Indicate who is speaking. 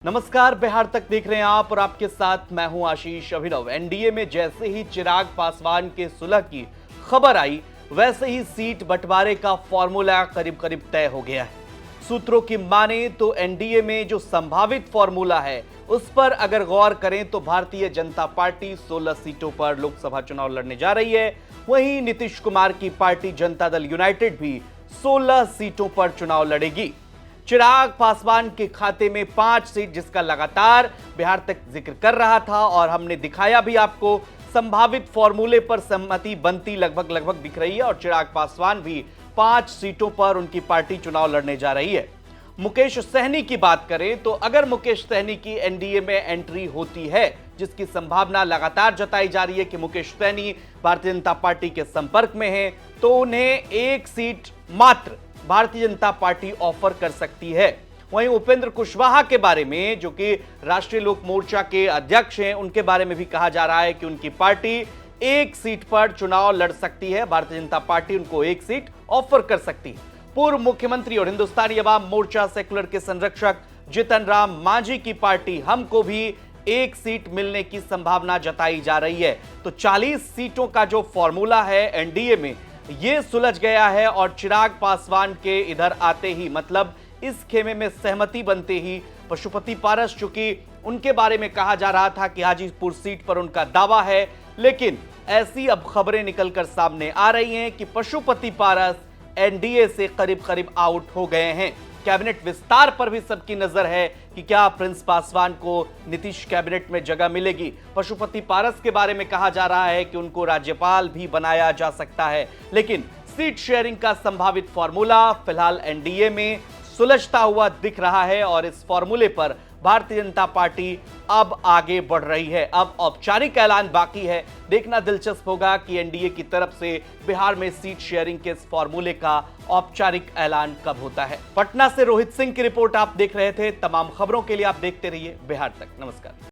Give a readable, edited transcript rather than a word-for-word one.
Speaker 1: नमस्कार, बिहार तक देख रहे हैं आप और आपके साथ मैं हूं आशीष अभिनव। एनडीए में जैसे ही चिराग पासवान के सुलह की खबर आई, वैसे ही सीट बंटवारे का फॉर्मूला करीब करीब तय हो गया है। सूत्रों की माने तो एनडीए में जो संभावित फॉर्मूला है उस पर अगर गौर करें तो भारतीय जनता पार्टी 16 सीटों पर लोकसभा चुनाव लड़ने जा रही है। वहीं नीतीश कुमार की पार्टी जनता दल यूनाइटेड भी 16 सीटों पर चुनाव लड़ेगी। चिराग पासवान के खाते में 5 सीट, जिसका लगातार बिहार तक जिक्र कर रहा था और हमने दिखाया भी आपको। संभावित फॉर्मूले पर सहमति बनती लगभग दिख रही है और चिराग पासवान भी 5 सीटों पर उनकी पार्टी चुनाव लड़ने जा रही है। मुकेश सहनी की बात करें तो अगर मुकेश सहनी की एनडीए में एंट्री होती है, जिसकी संभावना लगातार जताई जा रही है कि मुकेश सहनी भारतीय जनता पार्टी के संपर्क में है, तो उन्हें 1 सीट मात्र भारतीय जनता पार्टी ऑफर कर सकती है। वहीं उपेंद्र कुशवाहा के बारे में, जो कि राष्ट्रीय लोक मोर्चा के अध्यक्ष हैं, उनके बारे में भी कहा जा रहा है कि उनकी पार्टी 1 सीट पर चुनाव लड़ सकती है। भारतीय जनता पार्टी उनको 1 सीट ऑफर कर सकती है। पूर्व मुख्यमंत्री और हिंदुस्तानी अवाम मोर्चा सेकुलर के संरक्षक जीतन राम मांझी की पार्टी हमको भी 1 सीट मिलने की संभावना जताई जा रही है। तो 40 सीटों का जो फॉर्मूला है एनडीए में, ये सुलझ गया है और चिराग पासवान के इधर आते ही, मतलब इस खेमे में सहमति बनते ही, पशुपति पारस, चूंकि उनके बारे में कहा जा रहा था कि हाजीपुर सीट पर उनका दावा है, लेकिन ऐसी अब खबरें निकलकर सामने आ रही हैं कि पशुपति पारस एनडीए से करीब करीब आउट हो गए हैं। कैबिनेट विस्तार पर भी सबकी नजर है कि क्या प्रिंस पासवान को नीतीश कैबिनेट में जगह मिलेगी। पशुपति पारस के बारे में कहा जा रहा है कि उनको राज्यपाल भी बनाया जा सकता है। लेकिन सीट शेयरिंग का संभावित फॉर्मूला फिलहाल एनडीए में सुलझता हुआ दिख रहा है और इस फॉर्मूले पर भारतीय जनता पार्टी अब आगे बढ़ रही है। अब औपचारिक ऐलान बाकी है। देखना दिलचस्प होगा कि एनडीए की तरफ से बिहार में सीट शेयरिंग के इस फॉर्मूले का औपचारिक ऐलान कब होता है। पटना से रोहित सिंह की रिपोर्ट आप देख रहे थे। तमाम खबरों के लिए आप देखते रहिए बिहार तक। नमस्कार।